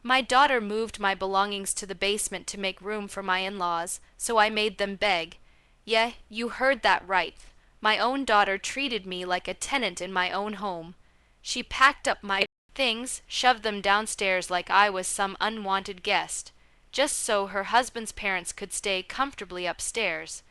My daughter moved my belongings to the basement to make room for my in-laws, so I made them beg. Yeah, you heard that right. My own daughter treated me like a tenant in my own home. She packed up my things, shoved them downstairs like I was some unwanted guest, just so her husband's parents could stay comfortably upstairs.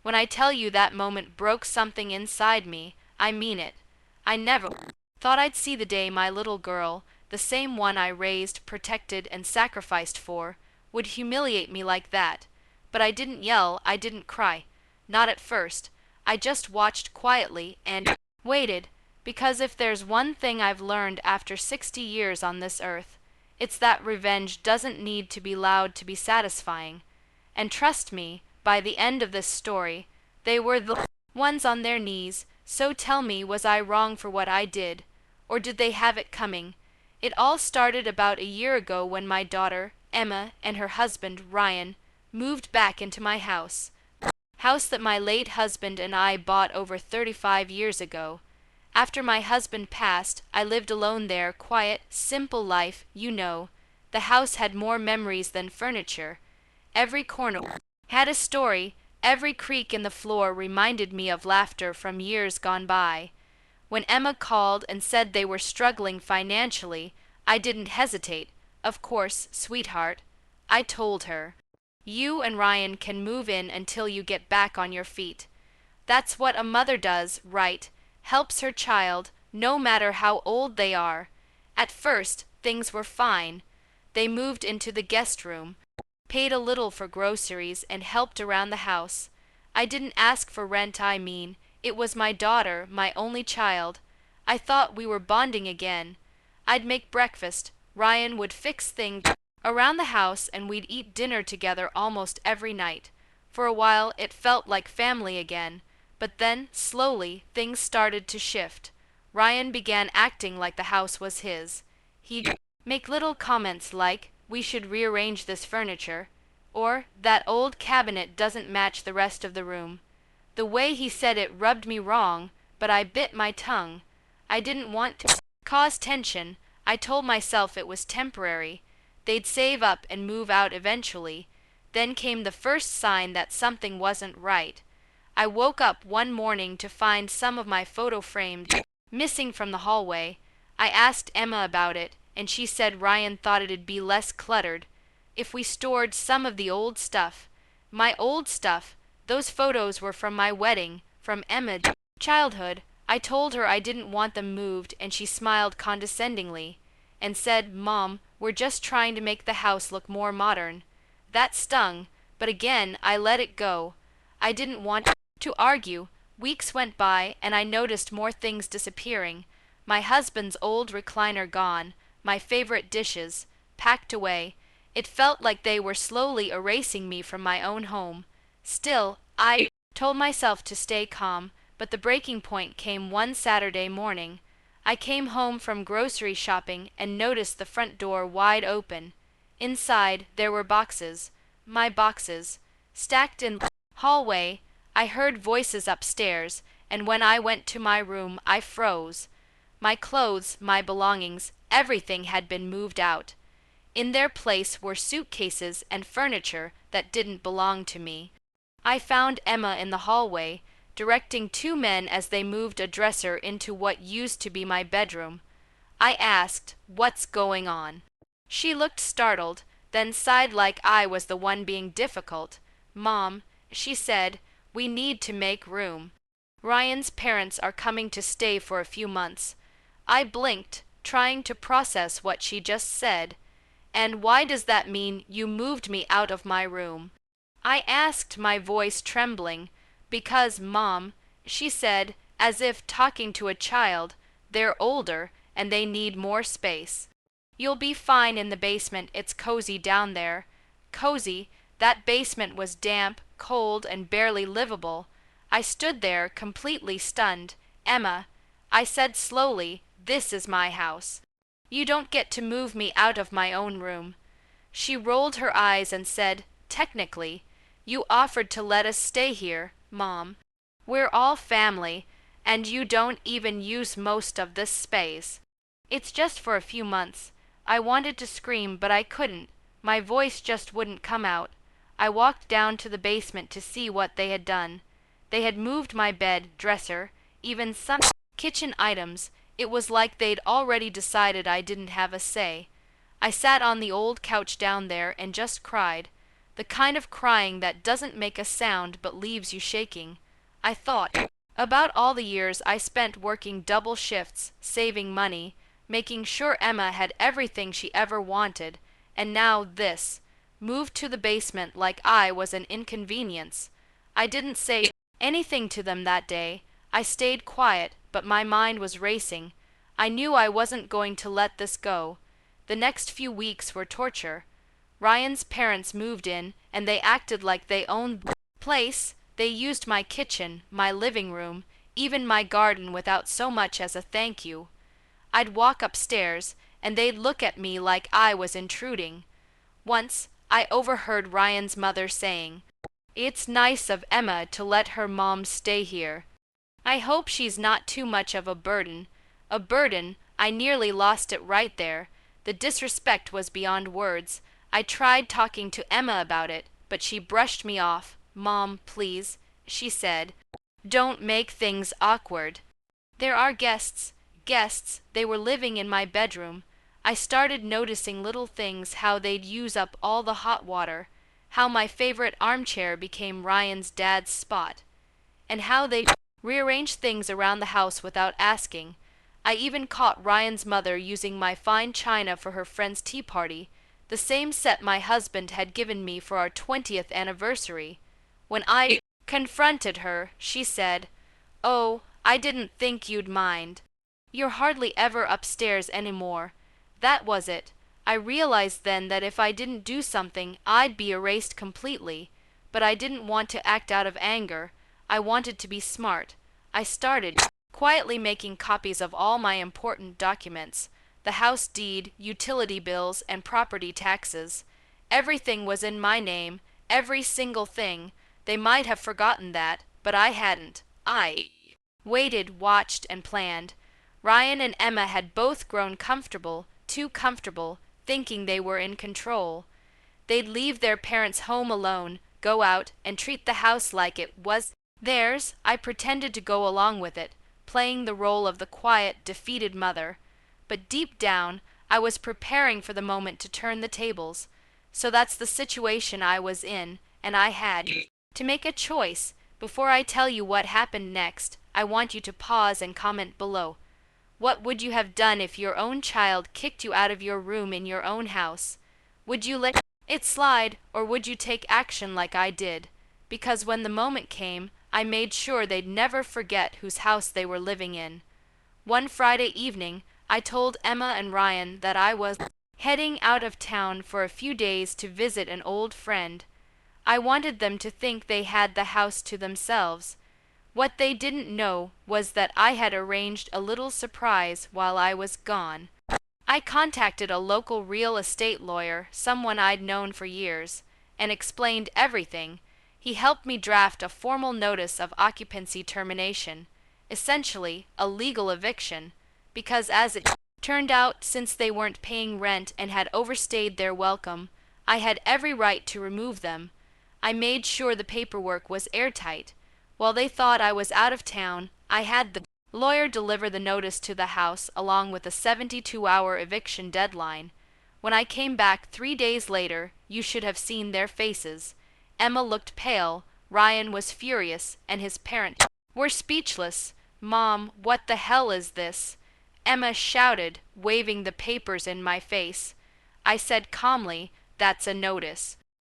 When I tell you that moment broke something inside me, I mean it. I never thought I'd see the day my little girl, the same one I raised, protected, and sacrificed for, would humiliate me like that. But I didn't yell, I didn't cry. Not at first. I just watched quietly and waited, because if there's one thing I've learned after 60 years on this earth, it's that revenge doesn't need to be loud to be satisfying. And trust me, by the end of this story, they were the ones on their knees, so tell me, was I wrong for what I did? Or did they have it coming? It all started about a year ago when my daughter, Emma, and her husband, Ryan, moved back into my house that my late husband and I bought over 35 years ago. After my husband passed, I lived alone there, quiet, simple life, you know. The house had more memories than furniture. Every corner had a story, every creak in the floor reminded me of laughter from years gone by. When Emma called and said they were struggling financially, I didn't hesitate. Of course, sweetheart. I told her. You and Ryan can move in until you get back on your feet. That's what a mother does, right? Helps her child, no matter how old they are. At first, things were fine. They moved into the guest room, paid a little for groceries, and helped around the house. I didn't ask for rent, I mean. It was my daughter, my only child. I thought we were bonding again. I'd make breakfast. Ryan would fix things around the house, and we'd eat dinner together almost every night. For a while, it felt like family again. But then, slowly, things started to shift. Ryan began acting like the house was his. He'd make little comments like, "We should rearrange this furniture," or "That old cabinet doesn't match the rest of the room." The way he said it rubbed me wrong, but I bit my tongue. I didn't want to cause tension. I told myself it was temporary. They'd save up and move out eventually. Then came the first sign that something wasn't right. I woke up one morning to find some of my photo frames missing from the hallway. I asked Emma about it, and she said Ryan thought it'd be less cluttered if we stored some of the old stuff. My old stuff. Those photos were from my wedding, from Emma's childhood. I told her I didn't want them moved, and she smiled condescendingly and said, "Mom, we're just trying to make the house look more modern." That stung, but again I let it go. I didn't want to argue. Weeks went by, and I noticed more things disappearing. My husband's old recliner gone, my favorite dishes packed away. It felt like they were slowly erasing me from my own home. Still, I told myself to stay calm, but the breaking point came one Saturday morning. I came home from grocery shopping and noticed the front door wide open. Inside, there were boxes, my boxes, stacked in the hallway. I heard voices upstairs, and when I went to my room, I froze. My clothes, my belongings, everything had been moved out. In their place were suitcases and furniture that didn't belong to me. I found Emma in the hallway, directing two men as they moved a dresser into what used to be my bedroom. I asked, "What's going on?" She looked startled, then sighed like I was the one being difficult. "Mom," she said, "we need to make room. Ryan's parents are coming to stay for a few months." I blinked, trying to process what she just said. "And why does that mean you moved me out of my room?" I asked, my voice trembling. "Because, Mom," she said, as if talking to a child, "they're older, and they need more space. You'll be fine in the basement, it's cozy down there." Cozy? That basement was damp, cold, and barely livable. I stood there, completely stunned. "Emma," I said slowly, "this is my house. You don't get to move me out of my own room." She rolled her eyes and said, "Technically, you offered to let us stay here, Mom. We're all family, and you don't even use most of this space. It's just for a few months. I wanted to scream, but I couldn't. My voice just wouldn't come out. I walked down to the basement to see what they had done. They had moved my bed, dresser, even some kitchen items. It was like they'd already decided I didn't have a say. I sat on the old couch down there and just cried. The kind of crying that doesn't make a sound but leaves you shaking. I thought about all the years I spent working double shifts, saving money, making sure Emma had everything she ever wanted, and now this, moved to the basement like I was an inconvenience. I didn't say anything to them that day. I stayed quiet, but my mind was racing. I knew I wasn't going to let this go. The next few weeks were torture. Ryan's parents moved in, and they acted like they owned the place. They used my kitchen, my living room, even my garden without so much as a thank you. I'd walk upstairs, and they'd look at me like I was intruding. Once, I overheard Ryan's mother saying, "It's nice of Emma to let her mom stay here. I hope she's not too much of a burden." A burden, I nearly lost it right there. The disrespect was beyond words. I tried talking to Emma about it, but she brushed me off. "Mom, please," she said. "Don't make things awkward. There are guests. They were living in my bedroom." I started noticing little things, how they'd use up all the hot water, how my favorite armchair became Ryan's dad's spot, and how they rearranged things around the house without asking. I even caught Ryan's mother using my fine china for her friend's tea party, the same set my husband had given me for our 20th anniversary. When I confronted her, she said, "Oh, I didn't think you'd mind. You're hardly ever upstairs anymore." That was it. I realized then that if I didn't do something, I'd be erased completely. But I didn't want to act out of anger. I wanted to be smart. I started quietly making copies of all my important documents, the house deed, utility bills, and property taxes. Everything was in my name, every single thing. They might have forgotten that, but I hadn't. I waited, watched, and planned. Ryan and Emma had both grown comfortable, too comfortable, thinking they were in control. They'd leave their parents' home alone, go out, and treat the house like it was theirs. I pretended to go along with it, playing the role of the quiet, defeated mother. But deep down, I was preparing for the moment to turn the tables. So that's the situation I was in, and I had to make a choice. Before I tell you what happened next, I want you to pause and comment below. What would you have done if your own child kicked you out of your room in your own house? Would you let it slide, or would you take action like I did? Because when the moment came, I made sure they'd never forget whose house they were living in. One Friday evening, I told Emma and Ryan that I was heading out of town for a few days to visit an old friend. I wanted them to think they had the house to themselves. What they didn't know was that I had arranged a little surprise while I was gone. I contacted a local real estate lawyer, someone I'd known for years, and explained everything. He helped me draft a formal notice of occupancy termination, essentially a legal eviction, because as it turned out, since they weren't paying rent and had overstayed their welcome, I had every right to remove them. I made sure the paperwork was airtight. While they thought I was out of town, I had the lawyer deliver the notice to the house along with a 72-hour eviction deadline. When I came back 3 days later, you should have seen their faces. Emma looked pale, Ryan was furious, and his parents were speechless. "Mom, what the hell is this?" Emma shouted, waving the papers in my face. I said calmly, "That's a notice.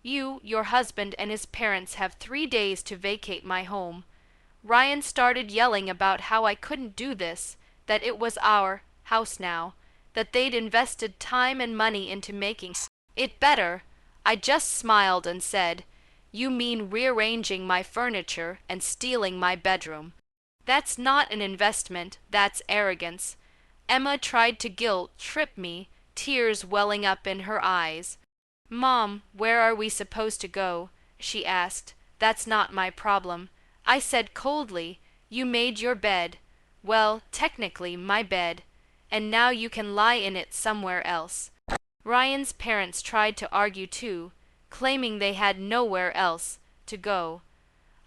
You, your husband, and his parents have 3 days to vacate my home." Ryan started yelling about how I couldn't do this, that it was our house now, that they'd invested time and money into making it better. I just smiled and said, "You mean rearranging my furniture and stealing my bedroom. That's not an investment, that's arrogance." Emma tried to guilt-trip me, tears welling up in her eyes. "Mom, where are we supposed to go?" she asked. "That's not my problem." I said coldly, "You made your bed. Well, technically my bed. And now you can lie in it somewhere else." Ryan's parents tried to argue too, claiming they had nowhere else to go.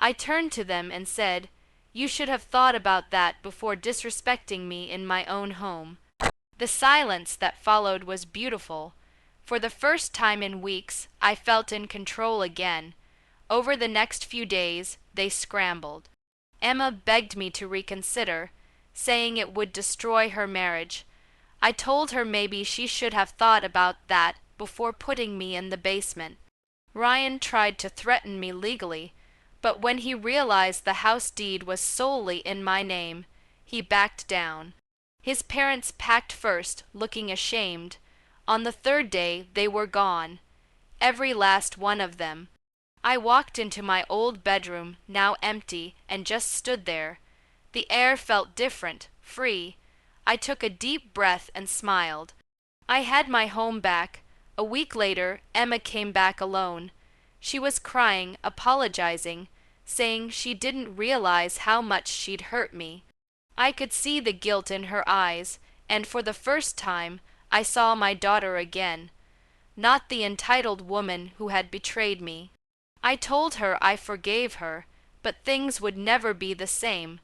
I turned to them and said, "You should have thought about that before disrespecting me in my own home." The silence that followed was beautiful. For the first time in weeks, I felt in control again. Over the next few days, they scrambled. Emma begged me to reconsider, saying it would destroy her marriage. I told her maybe she should have thought about that before putting me in the basement. Ryan tried to threaten me legally, but when he realized the house deed was solely in my name, he backed down. His parents packed first, looking ashamed. On the third day, they were gone, every last one of them. I walked into my old bedroom, now empty, and just stood there. The air felt different, free. I took a deep breath and smiled. I had my home back. A week later, Emma came back alone. She was crying, apologizing, saying she didn't realize how much she'd hurt me. I could see the guilt in her eyes, and for the first time, I saw my daughter again, not the entitled woman who had betrayed me. I told her I forgave her, but things would never be the same.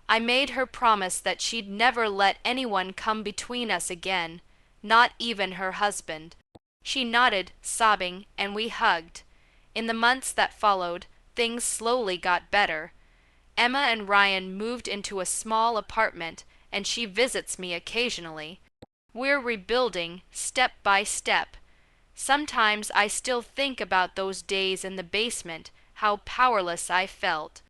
I made her promise that she'd never let anyone come between us again, not even her husband. She nodded, sobbing, and we hugged. In the months that followed, things slowly got better. Emma and Ryan moved into a small apartment, and she visits me occasionally. We're rebuilding, step by step. Sometimes I still think about those days in the basement, how powerless I felt.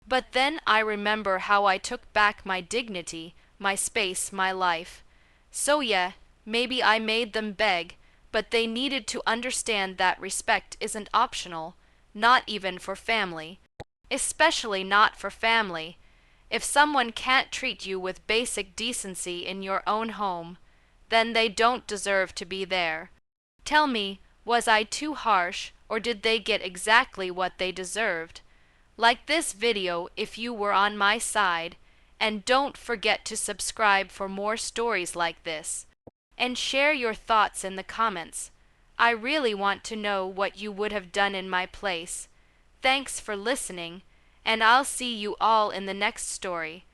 But then I remember how I took back my dignity, my space, my life. So yeah, maybe I made them beg, but they needed to understand that respect isn't optional, not even for family. Especially not for family. If someone can't treat you with basic decency in your own home, then they don't deserve to be there. Tell me, was I too harsh, or did they get exactly what they deserved? Like this video if you were on my side, and don't forget to subscribe for more stories like this. And share your thoughts in the comments. I really want to know what you would have done in my place. Thanks for listening, and I'll see you all in the next story.